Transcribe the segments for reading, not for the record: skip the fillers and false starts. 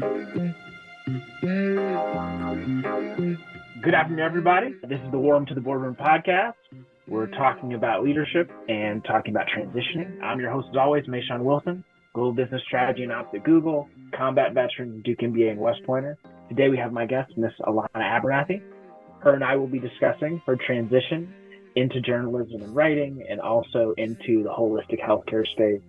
Good afternoon, everybody. This is the Warm to the Boardroom podcast. We're talking about leadership and talking about transitioning. I'm your host, as always, Mayshawn Wilson, Global Business Strategy and Ops at Google, combat veteran, Duke MBA and West Pointer. Today we have my guest, Miss Alana Abernathy. Her and I will be discussing her transition into journalism and writing and also into the holistic healthcare space.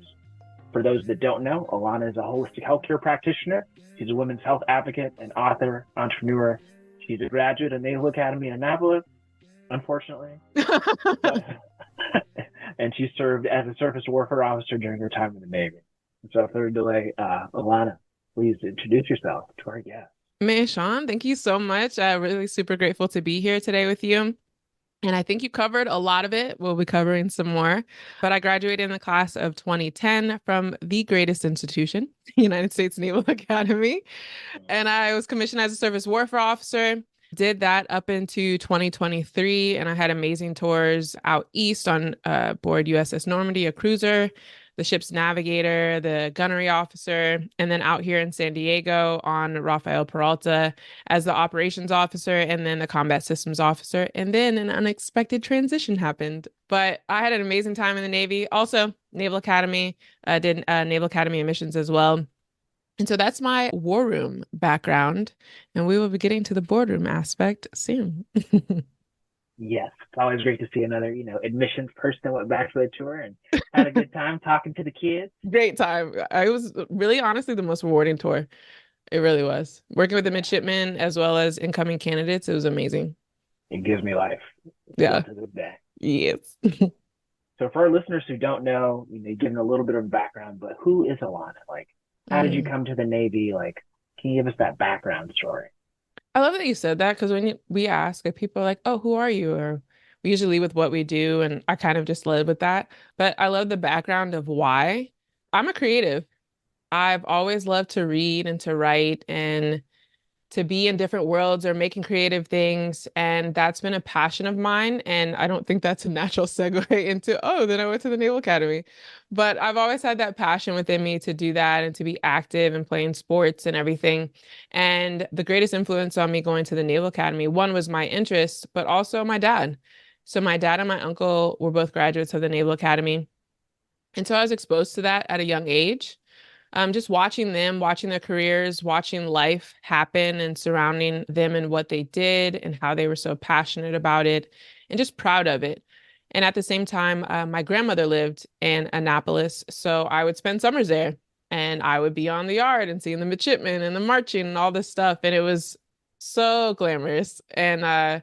For those that don't know, Alana is a holistic healthcare practitioner. She's a women's health advocate, an author, entrepreneur. She's a graduate of Naval Academy in Annapolis, unfortunately. And she served as a surface warfare officer during her time in the Navy. So without further delay, Alana, please introduce yourself to our guest. Sean, thank you so much. I'm really super grateful to be here today with you. And I think you covered a lot of it. We'll be covering some more. But I graduated in the class of 2010 from the greatest institution, the United States Naval Academy. And I was commissioned as a surface warfare officer. Did that up into 2023. And I had amazing tours out east on board USS Normandy, a cruiser, the ship's navigator, the gunnery officer, and then out here in San Diego on Rafael Peralta as the operations officer and then the combat systems officer. And then an unexpected transition happened. But I had an amazing time in the Navy. Also, Naval Academy, did Naval Academy missions as well. And so that's my war room background. And we will be getting to the boardroom aspect soon. Yes, it's always great to see another, admissions person that went back to the tour and had a good time talking to the kids. Great time. It was really honestly the most rewarding tour. It really was. Working with the midshipmen as well as incoming candidates, it was amazing. It gives me life. Yeah. To this day. Yes. So for our listeners who don't know, giving a little bit of background, but who is Alana? How did you come to the Navy? Can you give us that background story? I love that you said that because when we ask, people are like, oh, who are you? Or we usually lead with what we do. And I kind of just led with that. But I love the background of why. I'm a creative. I've always loved to read and to write and to be in different worlds or making creative things. And that's been a passion of mine. And I don't think that's a natural segue into, then I went to the Naval Academy. But I've always had that passion within me to do that and to be active and playing sports and everything. And the greatest influence on me going to the Naval Academy, one was my interest, but also my dad. So my dad and my uncle were both graduates of the Naval Academy. And so I was exposed to that at a young age. Just watching them, watching their careers, watching life happen and surrounding them and what they did and how they were so passionate about it and just proud of it. And at the same time, my grandmother lived in Annapolis, so I would spend summers there and I would be on the yard and seeing the midshipmen and the marching and all this stuff. And it was so glamorous. And I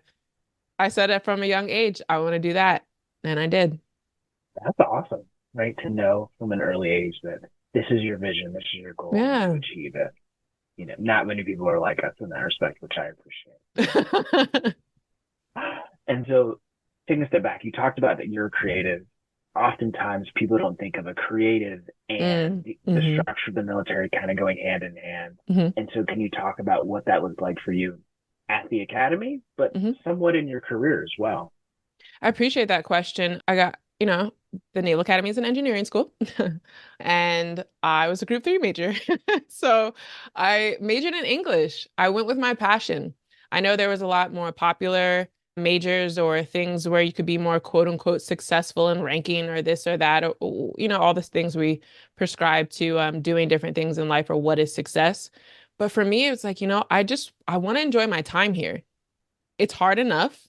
said it from a young age, I want to do that. And I did. That's awesome, right? To know from an early age that this is your vision, this is your goal to achieve it. Not many people are like us in that respect, which I appreciate. And so taking a step back, you talked about that you're creative. Oftentimes people don't think of a creative and the structure of the military kind of going hand in hand. And so can you talk about what that was like for you at the academy, but somewhat in your career as well? I appreciate that question. I got, the Naval Academy is an engineering school and I was a group 3 major. So I majored in English. I went with my passion. I know there was a lot more popular majors or things where you could be more quote unquote successful in ranking or this or that, or, all the things we prescribe to doing different things in life or what is success. But for me, it's like, I want to enjoy my time here. It's hard enough.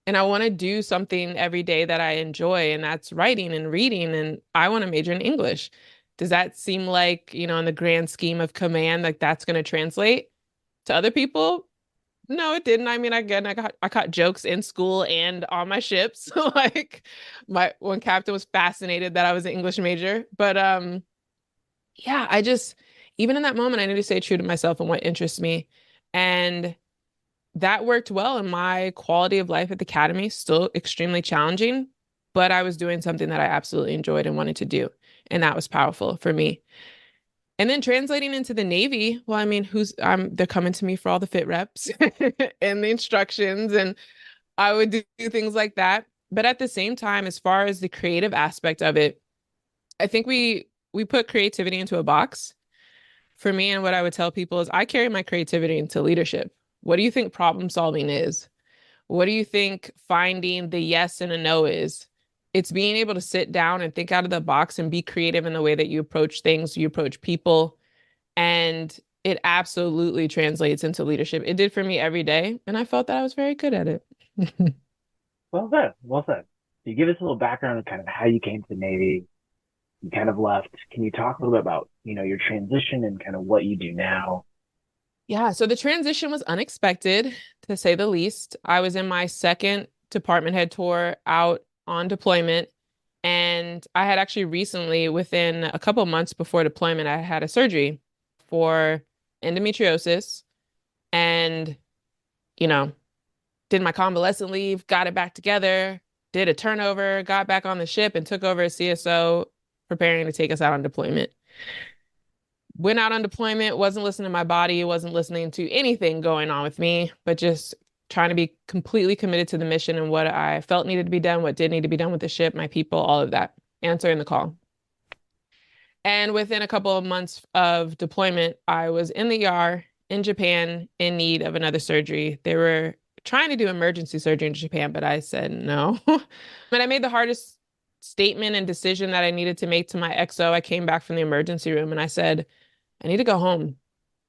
And I want to do something every day that I enjoy, and that's writing and reading, and I want to major in English. Does that seem like, in the grand scheme of command, like that's going to translate to other people? No, it didn't. I mean, again, I caught jokes in school and on my ships. Like my one captain was fascinated that I was an English major. But yeah, I just, even in that moment, I need to stay true to myself and what interests me. And that worked well, and my quality of life at the academy still extremely challenging, but I was doing something that I absolutely enjoyed and wanted to do. And that was powerful for me. And then translating into the Navy, well, I mean, they're coming to me for all the fit reps and the instructions, and I would do things like that. But at the same time, as far as the creative aspect of it, I think we put creativity into a box. For me, and what I would tell people is I carry my creativity into leadership. What do you think problem solving is? What do you think finding the yes and a no is? It's being able to sit down and think out of the box and be creative in the way that you approach things, you approach people. And it absolutely translates into leadership. It did for me every day. And I felt that I was very good at it. Well said. Well said. You give us a little background on kind of how you came to the Navy. You kind of left. Can you talk a little bit about, your transition and kind of what you do now? Yeah, so the transition was unexpected, to say the least. I was in my second department head tour out on deployment, and I had actually recently, within a couple of months before deployment, I had a surgery for endometriosis and, you know, did my convalescent leave, got it back together, did a turnover, got back on the ship and took over as CSO, preparing to take us out on deployment. Went out on deployment, wasn't listening to my body, wasn't listening to anything going on with me, but just trying to be completely committed to the mission and what I felt needed to be done, what did need to be done with the ship, my people, all of that, answering the call. And within a couple of months of deployment, I was in the ER in Japan in need of another surgery. They were trying to do emergency surgery in Japan, but I said no. And I made the hardest statement and decision that I needed to make to my XO. I came back from the emergency room and I said, I need to go home.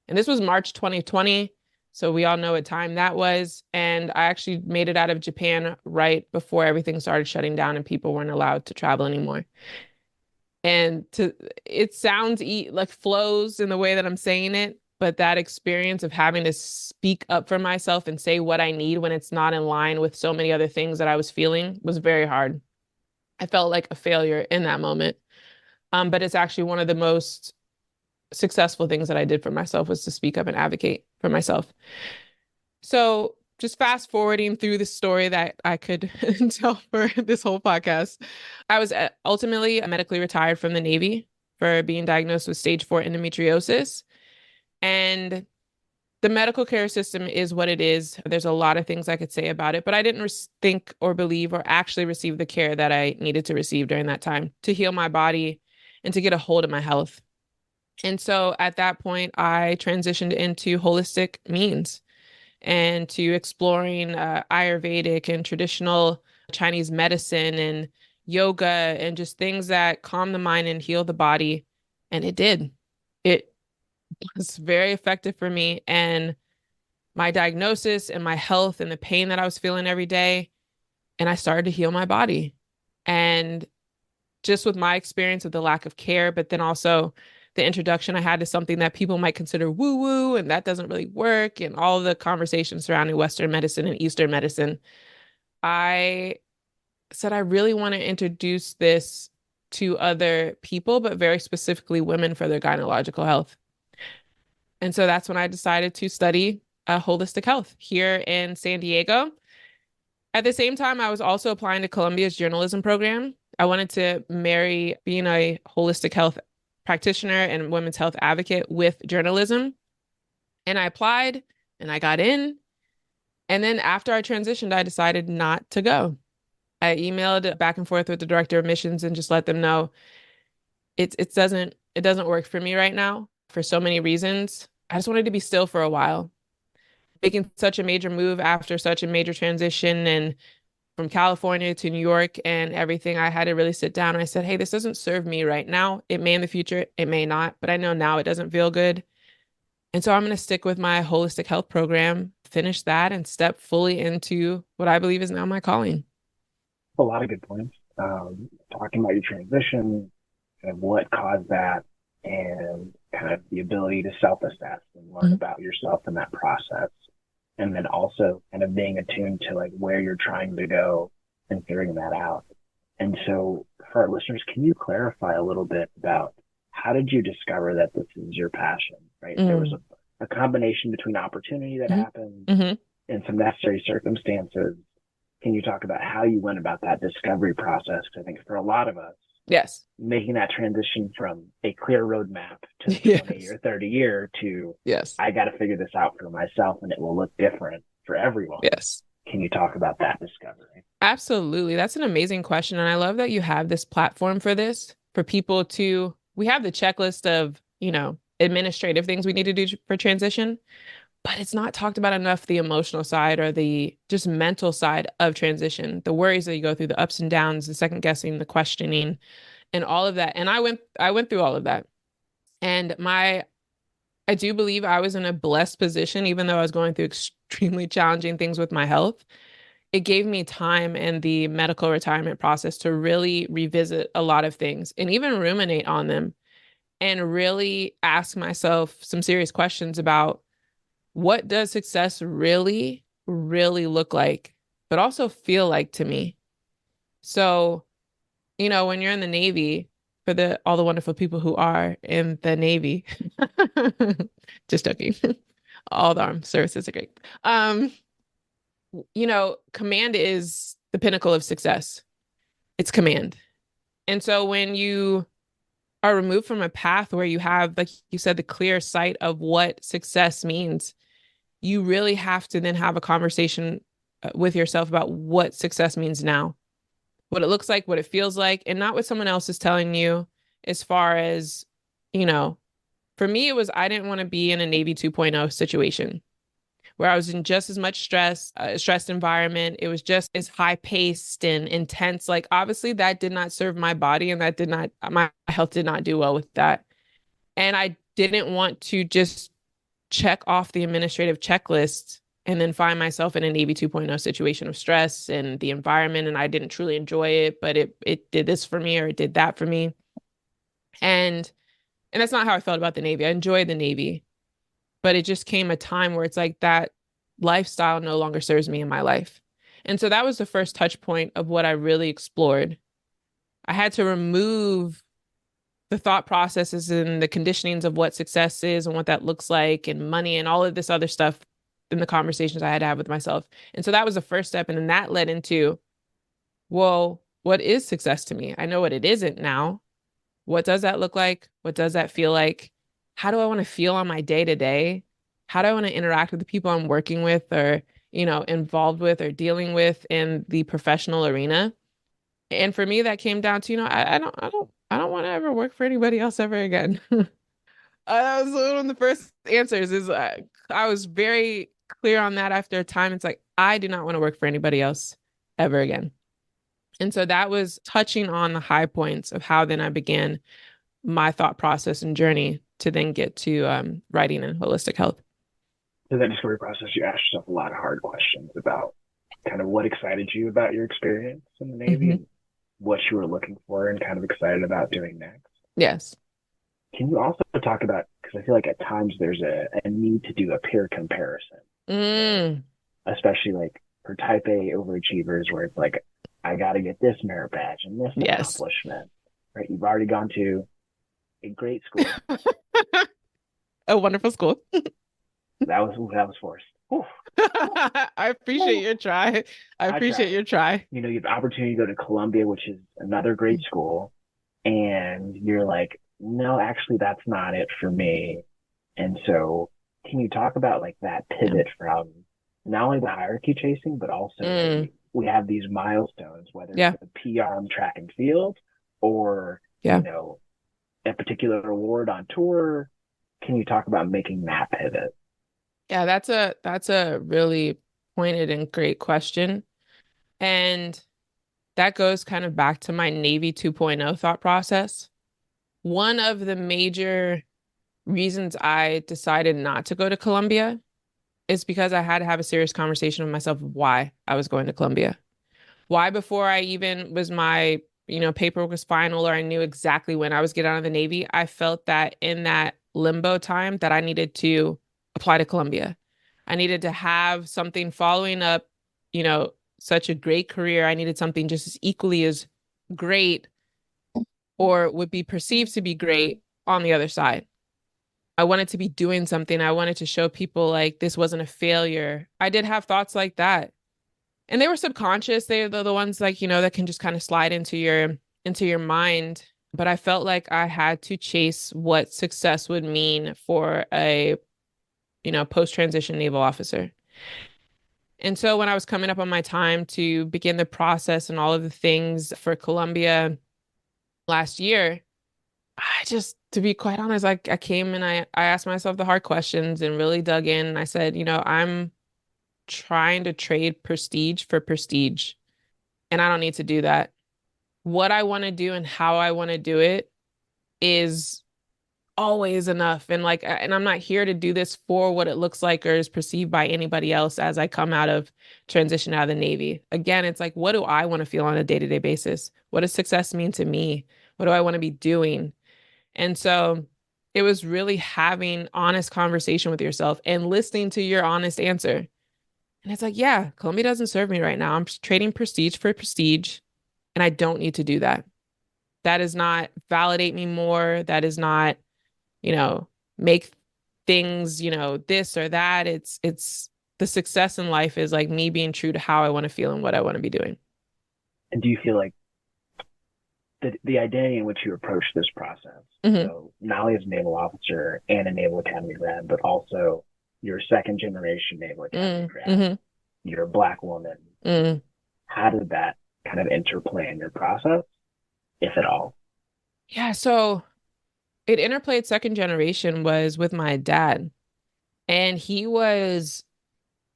And this was March 2020. So we all know what time that was. And I actually made it out of Japan right before everything started shutting down and people weren't allowed to travel anymore. And it sounds like flows in the way that I'm saying it, but that experience of having to speak up for myself and say what I need when it's not in line with so many other things that I was feeling was very hard. I felt like a failure in that moment. But it's actually one of the most successful things that I did for myself was to speak up and advocate for myself. So just fast forwarding through the story that I could tell for this whole podcast, I was ultimately medically retired from the Navy for being diagnosed with stage 4 endometriosis. And the medical care system is what it is. There's a lot of things I could say about it, but I didn't think or believe or actually receive the care that I needed to receive during that time to heal my body and to get a hold of my health. And so at that point, I transitioned into holistic means and to exploring Ayurvedic and traditional Chinese medicine and yoga and just things that calm the mind and heal the body. And it did. It was very effective for me. And my diagnosis and my health and the pain that I was feeling every day. And I started to heal my body. And just with my experience of the lack of care, but then also the introduction I had to something that people might consider woo-woo, and that doesn't really work, and all the conversations surrounding Western medicine and Eastern medicine, I said, I really want to introduce this to other people, but very specifically women for their gynecological health. And so that's when I decided to study holistic health here in San Diego. At the same time, I was also applying to Columbia's journalism program. I wanted to marry being a holistic health practitioner and women's health advocate with journalism. And I applied and I got in. And then after I transitioned, I decided not to go. I emailed back and forth with the director of missions and just let them know it doesn't work for me right now for so many reasons. I just wanted to be still for a while. Making such a major move after such a major transition and from California to New York and everything, I had to really sit down and I said, hey, this doesn't serve me right now. It may in the future, it may not, but I know now it doesn't feel good. And so I'm going to stick with my holistic health program, finish that and step fully into what I believe is now my calling. A lot of good points. Talking about your transition and what caused that and kind of the ability to self-assess and learn about yourself in that process. And then also kind of being attuned to like where you're trying to go and figuring that out. And so for our listeners, can you clarify a little bit about how did you discover that this is your passion, right? There was a combination between opportunity that happened and some necessary circumstances. Can you talk about how you went about that discovery process? Because I think for a lot of us, yes, making that transition from a clear roadmap to the 20 or 30 year to, I got to figure this out for myself and it will look different for everyone. Yes. Can you talk about that discovery? Absolutely. That's an amazing question. And I love that you have this platform for this, for people to, we have the checklist of, administrative things we need to do for transition, but it's not talked about enough, the emotional side or the just mental side of transition, the worries that you go through, the ups and downs, the second guessing, the questioning, and all of that. And I went through all of that. And I do believe I was in a blessed position, even though I was going through extremely challenging things with my health. It gave me time in the medical retirement process to really revisit a lot of things and even ruminate on them and really ask myself some serious questions about what does success really, really look like, but also feel like to me. So, when you're in the Navy, for all the wonderful people who are in the Navy, just joking. All the armed services are great. Command is the pinnacle of success. It's command. And so when you are removed from a path where you have, like you said, the clear sight of what success means, you really have to then have a conversation with yourself about what success means now, what it looks like, what it feels like, and not what someone else is telling you as far as, for me, it was, I didn't want to be in a Navy 2.0 situation where I was in just as much stress, a stressed environment. It was just as high paced and intense. Like, obviously that did not serve my body, and my health did not do well with that. And I didn't want to just check off the administrative checklist and then find myself in a Navy 2.0 situation of stress and the environment. And I didn't truly enjoy it, but it did this for me or it did that for me. And that's not how I felt about the Navy. I enjoyed the Navy, but it just came a time where it's like that lifestyle no longer serves me in my life. And so that was the first touch point of what I really explored. I had to remove the thought processes and the conditionings of what success is and what that looks like and money and all of this other stuff in the conversations I had to have with myself. And so that was the first step. And then that led into, well, what is success to me? I know what it isn't now. What does that look like? What does that feel like? How do I want to feel on my day to day? How do I want to interact with the people I'm working with or, involved with or dealing with in the professional arena? And for me, that came down to, I don't want to ever work for anybody else ever again. That was one of the first answers is I was very clear on that after a time. It's like, I do not want to work for anybody else ever again. And so that was touching on the high points of how then I began my thought process and journey to then get to writing and holistic health. In that discovery process, you asked yourself a lot of hard questions about kind of what excited you about your experience in the Navy, and what you were looking for and kind of excited about doing next. Yes. Can you also talk about, because I feel like at times there's a need to do a peer comparison, especially like for type A overachievers where it's like, I got to get this merit badge and this accomplishment, right? You've already gone to a great school. A wonderful school. That was forced. I appreciate your try. I appreciate your try. You have the opportunity to go to Columbia, which is another great school. And you're like, no, actually, that's not it for me. And so can you talk about like that pivot from not only the hierarchy chasing, but also we have these milestones, whether it's a PR on track and field or, a particular award on tour. Can you talk about making that pivot? Yeah, that's a really pointed and great question. And that goes kind of back to my Navy 2.0 thought process. One of the major reasons I decided not to go to Columbia is because I had to have a serious conversation with myself of why I was going to Columbia. Why before I even was my, paperwork was final or I knew exactly when I was getting out of the Navy, I felt that in that limbo time that I needed to apply to Columbia. I needed to have something following up, such a great career. I needed something just as equally as great or would be perceived to be great on the other side. I wanted to be doing something. I wanted to show people like this wasn't a failure. I did have thoughts like that. And they were subconscious. They're the ones like, that can just kind of slide into your mind. But I felt like I had to chase what success would mean for a, post-transition naval officer. And so when I was coming up on my time to begin the process and all of the things for Columbia last year, To be quite honest, I came and I asked myself the hard questions and really dug in. And I said, I'm trying to trade prestige for prestige, and I don't need to do that. What I want to do and how I want to do it is always enough. And I'm not here to do this for what it looks like or is perceived by anybody else as I come out of transition out of the Navy. Again, it's like, what do I want to feel on a day-to-day basis? What does success mean to me? What do I want to be doing? And so it was really having honest conversation with yourself and listening to your honest answer. And it's like, yeah, Columbia doesn't serve me right now. I'm trading prestige for prestige, and I don't need to do that. That does not validate me more. That does not, you know, make things, this or that. It's the success in life is like me being true to how I want to feel and what I want to be doing. And do you feel like the identity in which you approach this process? Mm-hmm. So not only as a naval officer and a Naval Academy grad, but also you're a second generation Naval Academy grad. Mm-hmm. You're a Black woman. Mm. How did that kind of interplay in your process, if at all? Yeah, so it interplayed second generation was with my dad, and he was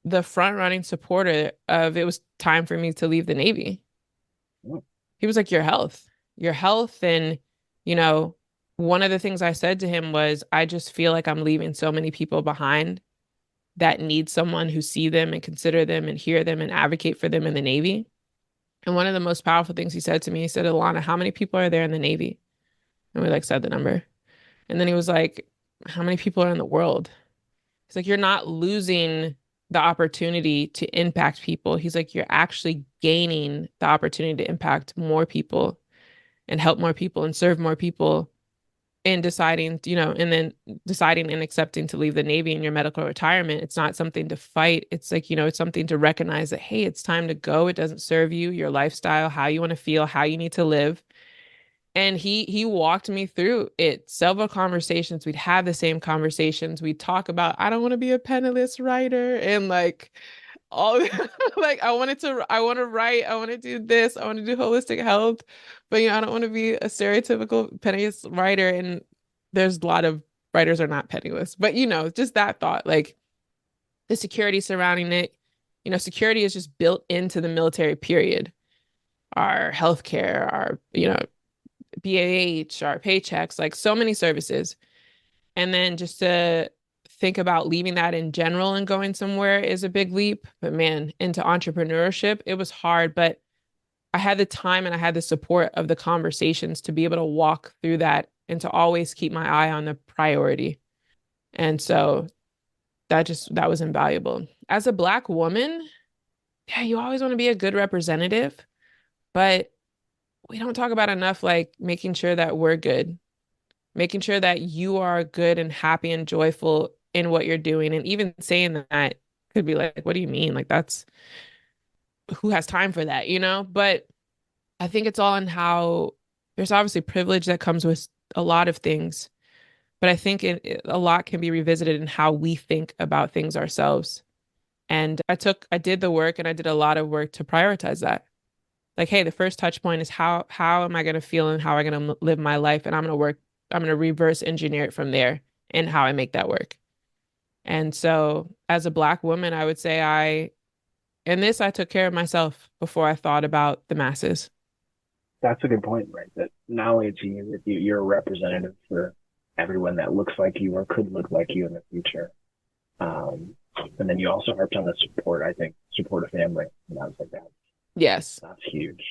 the front running supporter of it was time for me to leave the Navy. Mm. He was like, your health. And, one of the things I said to him was, I just feel like I'm leaving so many people behind that need someone who see them and consider them and hear them and advocate for them in the Navy. And one of the most powerful things he said to me, he said, Alana, how many people are there in the Navy? And we said the number. And then he was like, how many people are in the world? He's like, you're not losing the opportunity to impact people. He's like, you're actually gaining the opportunity to impact more people and help more people and serve more people in deciding, and then deciding and accepting to leave the Navy in your medical retirement. It's not something to fight. It's like, it's something to recognize that, hey, it's time to go. It doesn't serve you, your lifestyle, how you want to feel, how you need to live. And he walked me through it. Several conversations. We'd have the same conversations. We'd talk about, I don't want to be a penniless writer. And all I want to write, I want to do this, I want to do holistic health, but I don't want to be a stereotypical penniless writer. And there's a lot of writers are not penniless, but just that thought, like the security surrounding it, security is just built into the military period. Our healthcare, our, BAH, our paychecks, like so many services. And then just to think about leaving that in general and going somewhere is a big leap. But man, into entrepreneurship, it was hard, but I had the time and I had the support of the conversations to be able to walk through that and to always keep my eye on the priority. And so that was invaluable. As a Black woman, yeah, you always want to be a good representative, but we don't talk about enough, like making sure that we're good, making sure that you are good and happy and joyful in what you're doing. And even saying that could be like, what do you mean? Like, that's who has time for that, But I think it's all in how there's obviously privilege that comes with a lot of things, but I think a lot can be revisited in how we think about things ourselves. And I did the work and I did a lot of work to prioritize that. Like, hey, the first touch point is how am I going to feel and how am I going to live my life? And I'm going to reverse engineer it from there and how I make that work. And so as a Black woman, I would say I took care of myself before I thought about the masses. That's a good point, right? That not only to you, that you're a representative for everyone that looks like you or could look like you in the future. And then you also harped on the support, I think, support a family. And I was like, yes, that's huge.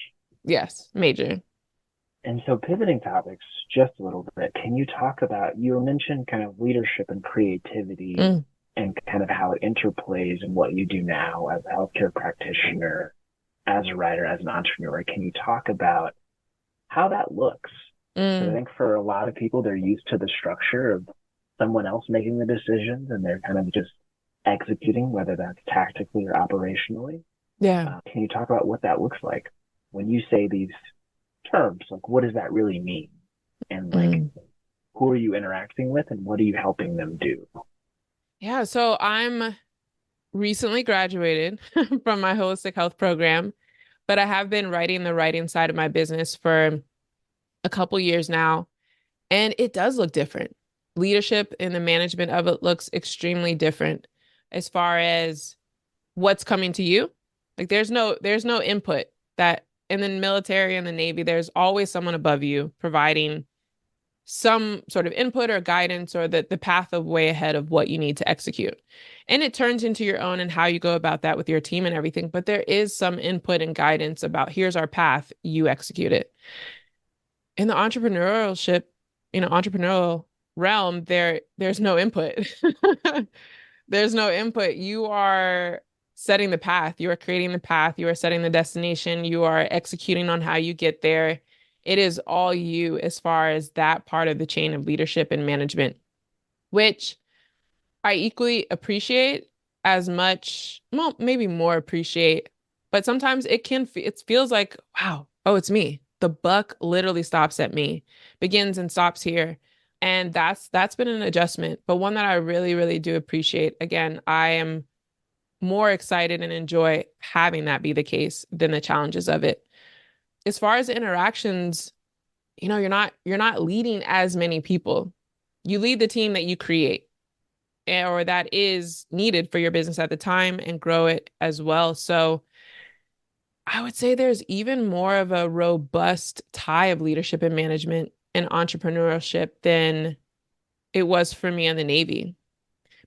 Yes, major. And so pivoting topics just a little bit, can you talk about, you mentioned kind of leadership and creativity and kind of how it interplays in what you do now as a healthcare practitioner, as a writer, as an entrepreneur. Can you talk about how that looks? So I think for a lot of people, they're used to the structure of someone else making the decisions and they're kind of just executing, whether that's tactically or operationally. Yeah. Can you talk about what that looks like when you say these terms? Like, what does that really mean? And like, who are you interacting with and what are you helping them do? Yeah. So I'm recently graduated from my holistic health program, but I have been writing the writing side of my business for a couple years now. And it does look different. Leadership and the management of it looks extremely different as far as what's coming to you. Like there's no input that in the military and the Navy, there's always someone above you providing some sort of input or guidance or the path of way ahead of what you need to execute. And it turns into your own and how you go about that with your team and everything. But there is some input and guidance about here's our path, you execute it. In the entrepreneurial realm, there's no input. There's no input. You are setting the path. You are creating the path. You are setting the destination. You are executing on how you get there. It is all you as far as that part of the chain of leadership and management, which I equally appreciate as much, well, maybe more appreciate, but sometimes it feels like, wow, oh, it's me. The buck literally stops at me, begins and stops here. And that's been an adjustment, but one that I really, really do appreciate. Again, I am more excited and enjoy having that be the case than the challenges of it. As far as interactions, you're not leading as many people. You lead the team that you create or that is needed for your business at the time and grow it as well. So I would say there's even more of a robust tie of leadership and management and entrepreneurship than it was for me in the Navy.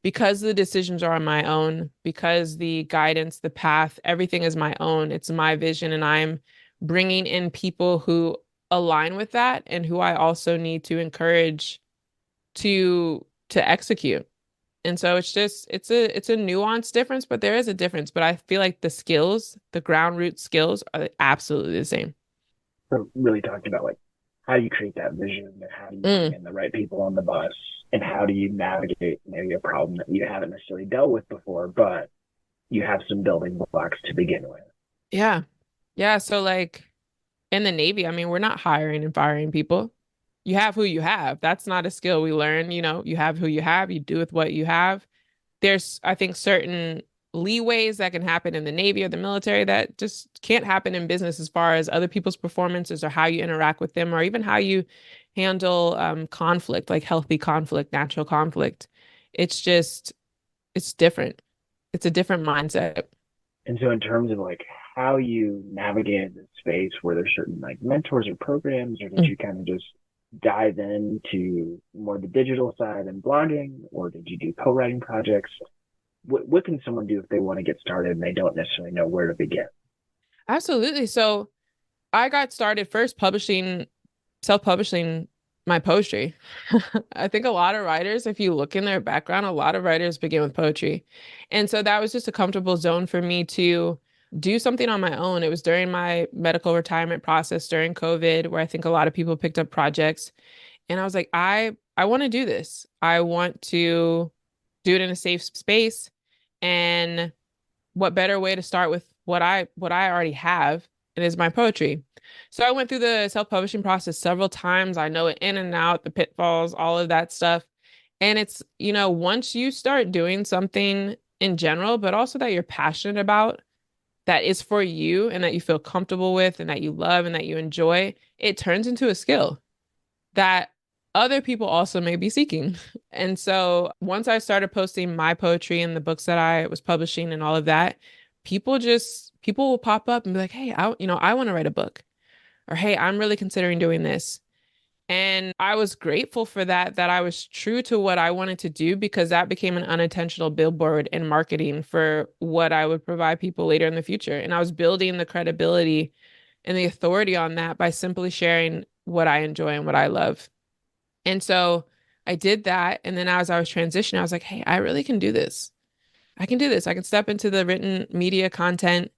Because the decisions are on my own, because the guidance, the path, everything is my own. It's my vision, and I'm bringing in people who align with that and who I also need to encourage to execute. And so it's a nuanced difference, but there is a difference. But I feel like the skills, the ground root skills are absolutely the same. So really talking about like how do you create that vision and how do you bring Mm, in the right people on the bus and how do you navigate maybe a problem that you haven't necessarily dealt with before, but you have some building blocks to begin with. yeah. Yeah. So like in the Navy, I mean, we're not hiring and firing people. You have who you have. That's not a skill we learn. You have who you have, you do with what you have. There's, I think, certain leeways that can happen in the Navy or the military that just can't happen in business as far as other people's performances or how you interact with them or even how you handle conflict, like healthy conflict, natural conflict. It's just, it's different. It's a different mindset. And so in terms of like how you navigated the space, were there certain like mentors or programs, or did Mm. you kind of just dive into more the digital side and blogging, or did you do co-writing projects? What can someone do if they want to get started and they don't necessarily know where to begin? Absolutely. So I got started first self-publishing my poetry. I think a lot of writers, if you look in their background, a lot of writers begin with poetry. And so that was just a comfortable zone for me to do something on my own. It was during my medical retirement process during COVID, where I think a lot of people picked up projects. And I was like, I want to do this. I want to do it in a safe space. And what better way to start with what I already have? It is my poetry. So I went through the self-publishing process several times. I know it in and out, the pitfalls, all of that stuff. And it's, once you start doing something in general, but also that you're passionate about, that is for you and that you feel comfortable with and that you love and that you enjoy, it turns into a skill that other people also may be seeking. And so once I started posting my poetry and the books that I was publishing and all of that, people will pop up and be like, "Hey, I want to write a book." Or, "Hey, I'm really considering doing this." And I was grateful for that I was true to what I wanted to do because that became an unintentional billboard in marketing for what I would provide people later in the future. And I was building the credibility and the authority on that by simply sharing what I enjoy and what I love. And so I did that. And then as I was transitioning, I was like, hey, I really can do this. I can do this. I can step into the written media content.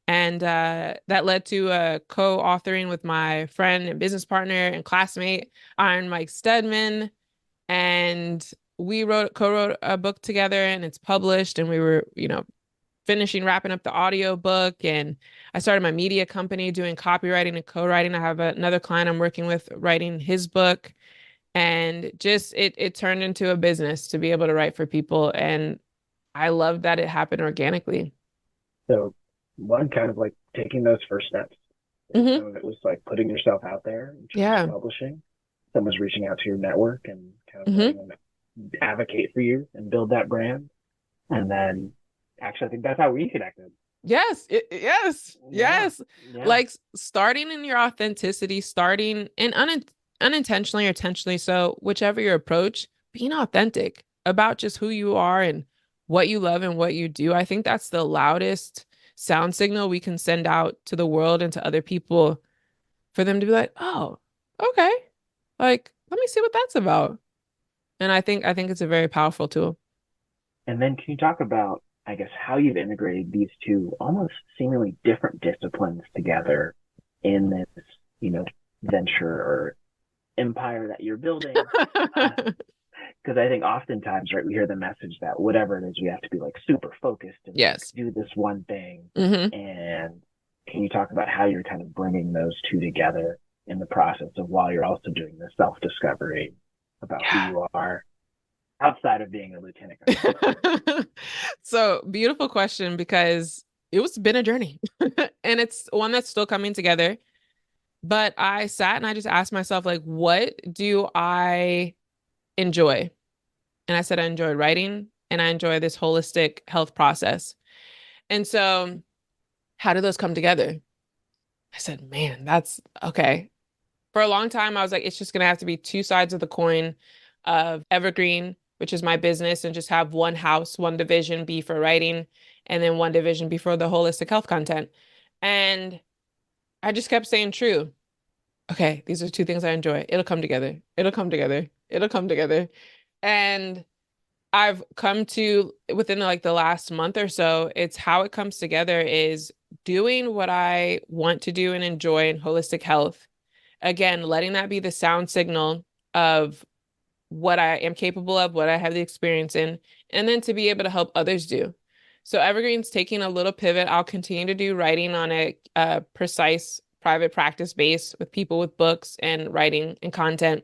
And that led to co-authoring with my friend and business partner and classmate, Iron Mike Stedman. And we co-wrote a book together and it's published. And we were, finishing wrapping up the audio book. And I started my media company doing copywriting and co-writing. I have another client I'm working with writing his book. And just it turned into a business to be able to write for people. And I love that it happened organically. So one kind of like taking those first steps. And Hmm. some of it was like putting yourself out there in terms of Yeah. publishing. someone's reaching out to your network and kind of Hmm. letting them advocate for you and build that brand. And then actually, I think that's how we connected. Yes, yes, Yeah. yes. Yeah. Like starting in your authenticity, starting and unintentionally or intentionally, so whichever your approach, being authentic about just who you are and what you love and what you do. I think that's the loudest sound signal we can send out to the world and to other people for them to be like, oh, okay. Like, let me see what that's about. And I think it's a very powerful tool. And then can you talk about, I guess, how you've integrated these two almost seemingly different disciplines together in this, you know, venture or empire that you're building? Because I think oftentimes, right, we hear the message that whatever it is, we have to be like super focused and like Yes. do this one thing. Hmm. And can you talk about how you're kind of bringing those two together in the process of while you're also doing this self discovery about who Yeah. you are outside of being a lieutenant colonel? So beautiful question because it's been a journey and it's one that's still coming together. But I sat and I just asked myself, like, what do I enjoy? And I said, I enjoy writing and I enjoy this holistic health process. And so, how do those come together? I said, man, that's okay. For a long time, I was like, it's just going to have to be two sides of the coin of Evergreen, which is my business, and just have one house, one division be for writing, and then one division be for the holistic health content. And I just kept saying true. Okay, these are two things I enjoy. It'll come together. It'll come together. It'll come together. And I've come to within like the last month or so, it's how it comes together is doing what I want to do and enjoy in holistic health. Again, letting that be the sound signal of what I am capable of, what I have the experience in, and then to be able to help others do. So Evergreen's taking a little pivot. I'll continue to do writing on a precise private practice base with people with books and writing and content.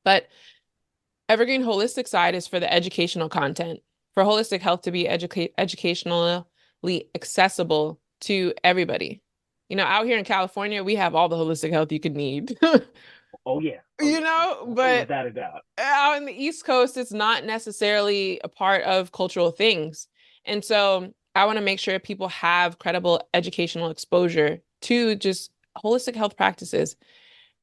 But Evergreen Holistic side is for the educational content, for holistic health to be educationally accessible to everybody. You know, out here in California, we have all the holistic health you could need. Oh yeah, oh You yeah, know, but without a doubt. out in the East Coast, it's not necessarily a part of cultural things. And so I want to make sure people have credible educational exposure to just holistic health practices.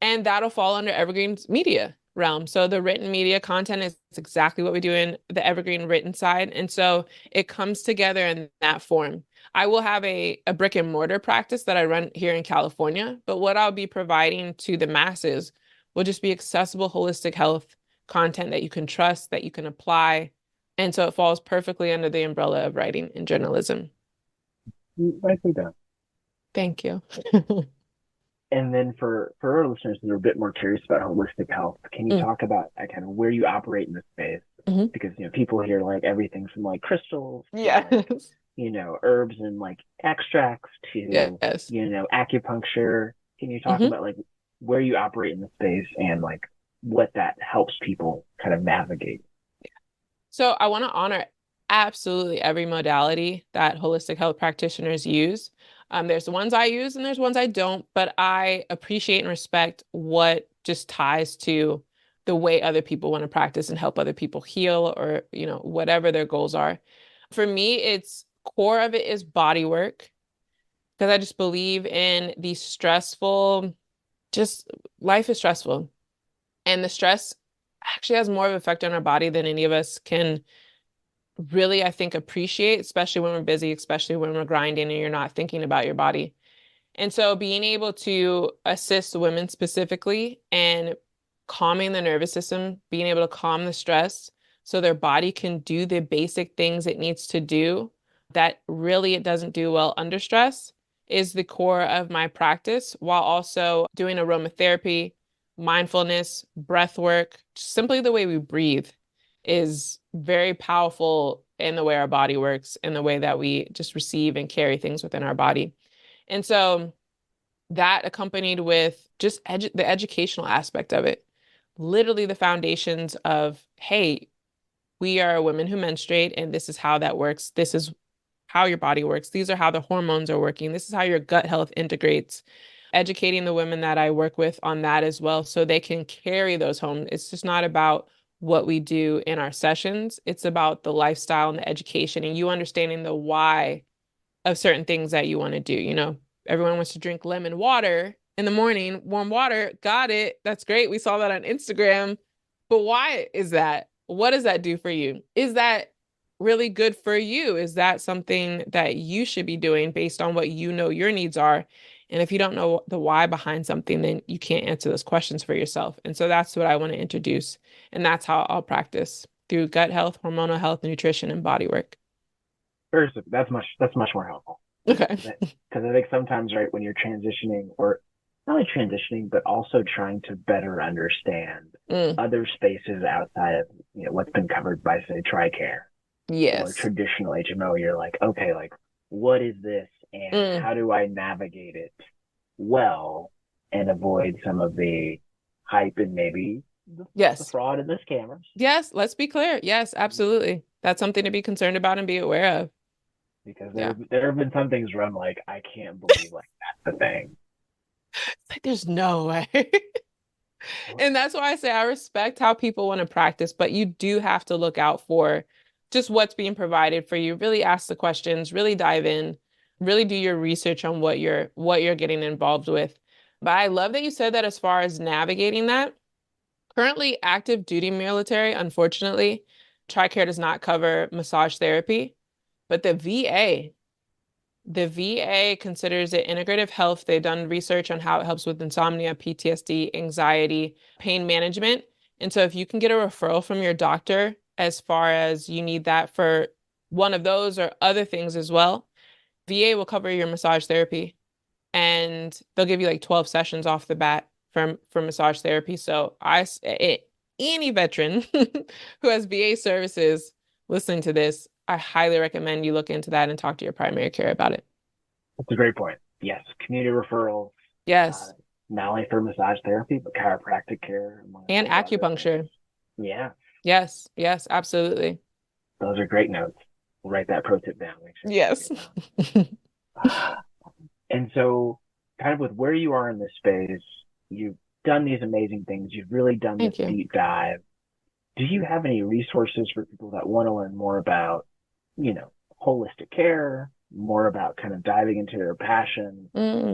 And that'll fall under Evergreen's media realm. So the written media content is exactly what we do in the Evergreen written side. And so it comes together in that form. I will have a brick and mortar practice that I run here in California, but what I'll be providing to the masses will just be accessible holistic health content that you can trust, that you can apply. And so it falls perfectly under the umbrella of writing and journalism. Nicely done. Thank you. And then for our listeners that are a bit more curious about holistic health, can you Mm, talk about kind of where you operate in this space? mhm. Because people hear like everything from like crystals to like Yes. herbs and like extracts to Yes. acupuncture. Can you talk Mhm. about like where you operate in the space and like what that helps people kind of navigate? So I want to honor absolutely every modality that holistic health practitioners use. There's the ones I use and there's ones I don't, but I appreciate and respect what just ties to the way other people want to practice and help other people heal or, whatever their goals are. For me, it's core of it is body work because I just believe in the stressful, just life is stressful. And the stress actually has more of an effect on our body than any of us can really, I think, appreciate, especially when we're busy, especially when we're grinding and you're not thinking about your body. And so being able to assist women specifically and calming the nervous system, being able to calm the stress so their body can do the basic things it needs to do that really it doesn't do well under stress is the core of my practice while also doing aromatherapy, mindfulness, breath work, simply the way we breathe is very powerful in the way our body works, in the way that we just receive and carry things within our body. And so that accompanied with just the educational aspect of it, literally the foundations of, hey, we are women who menstruate, and this is how that works. This is how your body works. These are how the hormones are working. This is how your gut health integrates. educating the women that I work with on that as well, so they can carry those home. It's just not about what we do in our sessions. It's about the lifestyle and the education and you understanding the why of certain things that you want to do. Everyone wants to drink lemon water in the morning, warm water. Got it. That's great. We saw that on Instagram. But why is that? What does that do for you? Is that really good for you? Is that something that you should be doing based on what you know your needs are? And if you don't know the why behind something, then you can't answer those questions for yourself. And so that's what I want to introduce. And that's how I'll practice through gut health, hormonal health, nutrition, and body work. That's much more helpful. Okay. Because I think sometimes, right, when you're transitioning, or not only transitioning, but also trying to better understand other spaces outside of what's been covered by, say, TRICARE or traditional HMO, you're like, okay, like, what is this and how do I navigate it well and avoid some of the hype and maybe the fraud and the scammers? Yes, let's be clear. Yes, absolutely. That's something to be concerned about and be aware of. Because there have been some things where I'm like, I can't believe like that's the thing. It's like there's no way. And that's why I say I respect how people want to practice, but you do have to look out for just what's being provided for you. Really ask the questions, really dive in, really do your research on what you're getting involved with. But I love that you said that as far as navigating that. Currently, active duty military, unfortunately, TRICARE does not cover massage therapy, but the VA considers it integrative health. They've done research on how it helps with insomnia, PTSD, anxiety, pain management. And so if you can get a referral from your doctor as far as you need that for one of those or other things as well, VA will cover your massage therapy and they'll give you like 12 sessions off the bat for massage therapy. So any veteran who has VA services listening to this, I highly recommend you look into that and talk to your primary care about it. That's a great point. Yes, community referrals. Yes. Not only for massage therapy, but chiropractic care. And acupuncture. Yeah. Yes, absolutely. Those are great notes. We'll write that pro tip down. Yes. And so kind of with where you are in this space, you've done these amazing things. You've really done this deep dive. Do you have any resources for people that want to learn more about, holistic care, more about kind of diving into their passion,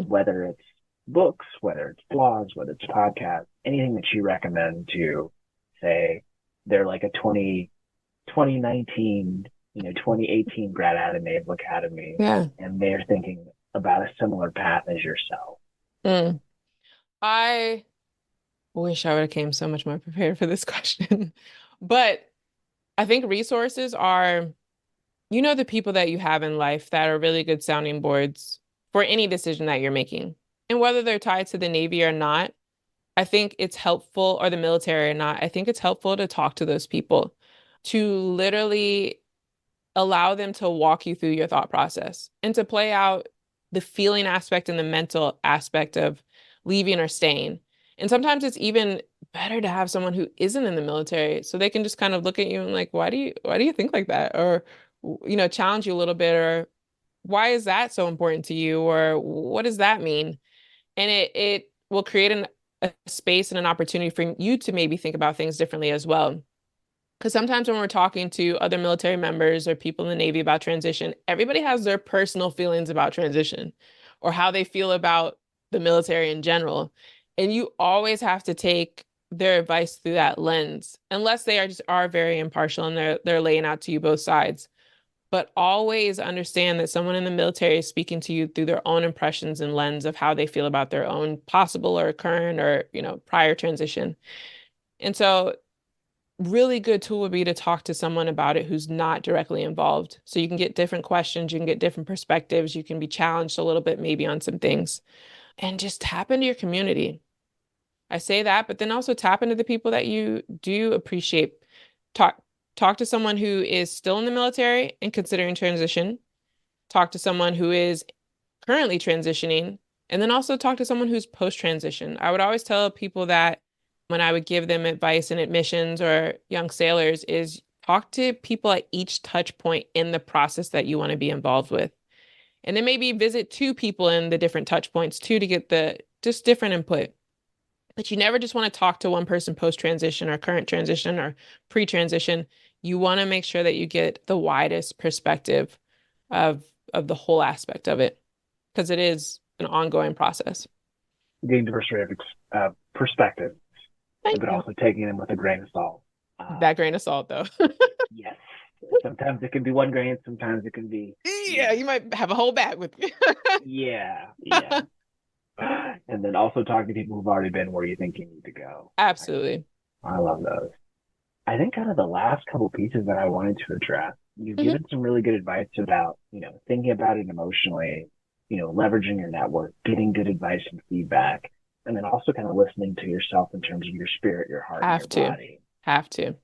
whether it's books, whether it's blogs, whether it's podcasts, anything that you recommend to say they're like a 2019, 2018 grad out of Naval Academy, and they're thinking about a similar path as yourself? I wish I would have came so much more prepared for this question. But I think resources are, the people that you have in life that are really good sounding boards for any decision that you're making. And whether they're tied to the Navy or not, I think it's helpful, or the military or not, I think it's helpful to talk to those people, to literally allow them to walk you through your thought process and to play out the feeling aspect and the mental aspect of leaving or staying. And sometimes it's even better to have someone who isn't in the military so they can just kind of look at you and like, why do you think like that? Or, challenge you a little bit, or why is that so important to you? Or what does that mean? And it will create a space and an opportunity for you to maybe think about things differently as well. Because sometimes when we're talking to other military members or people in the Navy about transition, everybody has their personal feelings about transition or how they feel about the military in general. And you always have to take their advice through that lens, unless they are very impartial and they're laying out to you both sides. But always understand that someone in the military is speaking to you through their own impressions and lens of how they feel about their own possible or current or, prior transition. And so really good tool would be to talk to someone about it who's not directly involved. So you can get different questions, you can get different perspectives, you can be challenged a little bit maybe on some things, and just tap into your community. I say that, but then also tap into the people that you do appreciate. Talk to someone who is still in the military and considering transition. Talk to someone who is currently transitioning, and then also talk to someone who's post-transition. I would always tell people that when I would give them advice in admissions or young sailors is talk to people at each touch point in the process that you want to be involved with. And then maybe visit 2 people in the different touch points too, to get the just different input. But you never just want to talk to one person post-transition or current transition or pre-transition. You want to make sure that you get the widest perspective of the whole aspect of it, because it is an ongoing process. Getting diverse perspective, Thank but you. also taking them with a grain of salt. That grain of salt, though. Yes. Sometimes it can be one grain, sometimes it can be. Yeah, you might have a whole bag with you. Yeah, yeah. And then also talking to people who've already been where you think you need to go. Absolutely. I love those. I think kind of the last couple pieces that I wanted to address, you've Mhm. given some really good advice about, thinking about it emotionally, leveraging your network, getting good advice and feedback, and then also kind of listening to yourself in terms of your spirit, your heart, and your body. Have to.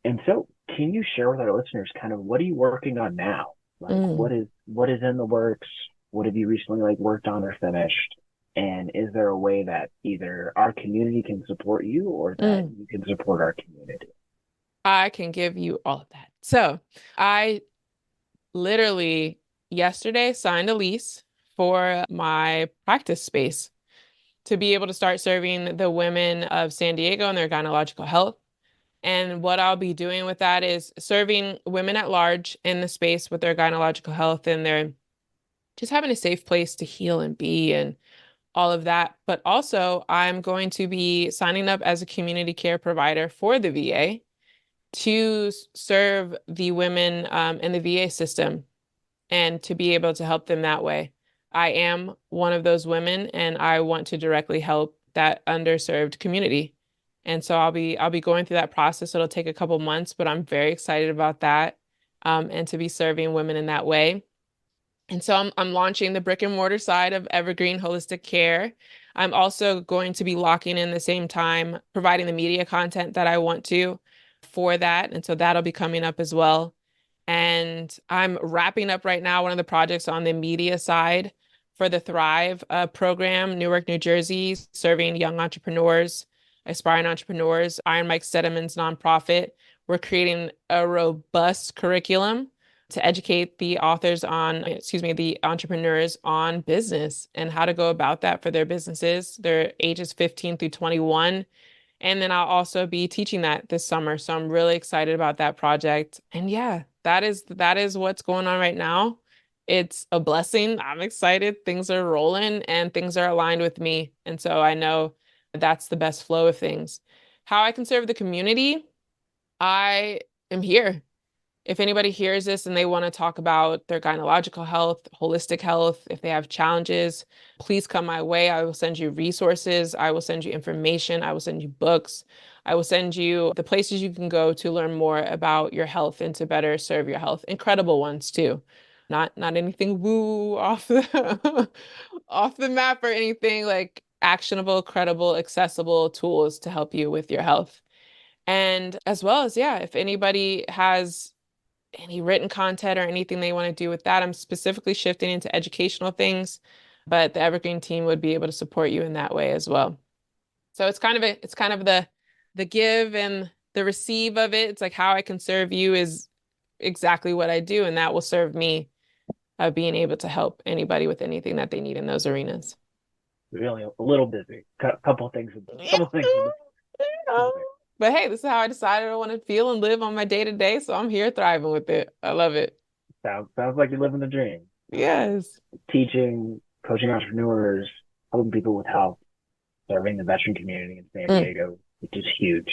And so can you share with our listeners kind of what are you working on now? Like what is in the works? What have you recently worked on or finished? And is there a way that either our community can support you or that you can support our community? I can give you all of that. So I literally yesterday signed a lease for my practice space to be able to start serving the women of San Diego and their gynecological health. And what I'll be doing with that is serving women at large in the space with their gynecological health, and they're just having a safe place to heal and be and all of that. But also, I'm going to be signing up as a community care provider for the VA to serve the women in the VA system and to be able to help them that way. I am one of those women, and I want to directly help that underserved community. And so I'll be going through that process. It'll take a couple months, but I'm very excited about that, and to be serving women in that way. And so I'm launching the brick and mortar side of Evergreen Holistic Care. I'm also going to be locking in the same time, providing the media content that I want to for that. And so that'll be coming up as well. And I'm wrapping up right now one of the projects on the media side for the Thrive program, Newark, New Jersey, serving young entrepreneurs, aspiring entrepreneurs. Iron Mike Stedeman's nonprofit. We're creating a robust curriculum to educate the the entrepreneurs on business and how to go about that for their businesses. Their ages 15 through 21. And then I'll also be teaching that this summer. So I'm really excited about that project. And yeah, that is what's going on right now. It's a blessing. I'm excited. Things are rolling and things are aligned with me. And so I know that's the best flow of things. How I can serve the community, I am here. If anybody hears this and they want to talk about their gynecological health, holistic health, if they have challenges, please come my way. I will send you resources. I will send you information. I will send you books. I will send you the places you can go to learn more about your health and to better serve your health. Incredible ones too. Not anything woo off the off the map or anything, like actionable, credible, accessible tools to help you with your health. And as well as, yeah, if anybody has any written content or anything they want to do with that. I'm specifically shifting into educational things, but the Evergreen team would be able to support you in that way as well. So it's kind of the give and the receive of it. It's like how I can serve you is exactly what I do, and that will serve me being able to help anybody with anything that they need in those arenas. Really a little busy. Couple things. Yeah, but hey, this is how I decided I want to feel and live on my day to day. So I'm here thriving with it. I love it. Sounds like you're living the dream. Yes. Teaching, coaching entrepreneurs, helping people with health, serving the veteran community in San Diego, which is huge.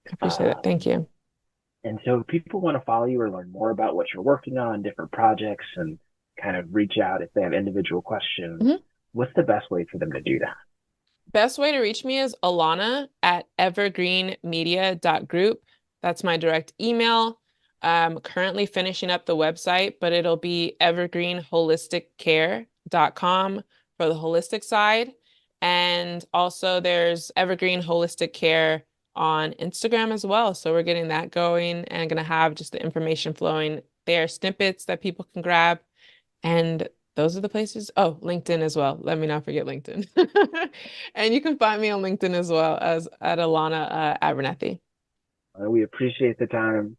I appreciate it. Thank you. And so if people want to follow you or learn more about what you're working on, different projects, and kind of reach out if they have individual questions, what's the best way for them to do that? Best way to reach me is Alana at evergreenmedia.group. That's my direct email. I'm currently finishing up the website, but it'll be evergreenholisticcare.com for the holistic side. And also there's Evergreen Holistic Care on Instagram as well. So we're getting that going and going to have just the information flowing there, snippets that people can grab. And those are the places. Oh, LinkedIn as well. Let me not forget LinkedIn. And you can find me on LinkedIn as well as at Alana Abernathy. We appreciate the time.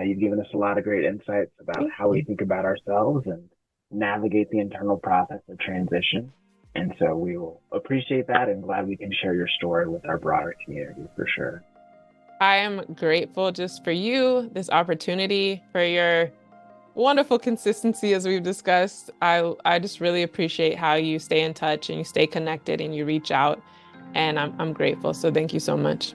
You've given us a lot of great insights about how we think about ourselves and navigate the internal process of transition. And so we will appreciate that and glad we can share your story with our broader community for sure. I am grateful just for you, this opportunity, for your wonderful consistency as we've discussed. I just really appreciate how you stay in touch and you stay connected and you reach out. And I'm grateful. So thank you so much.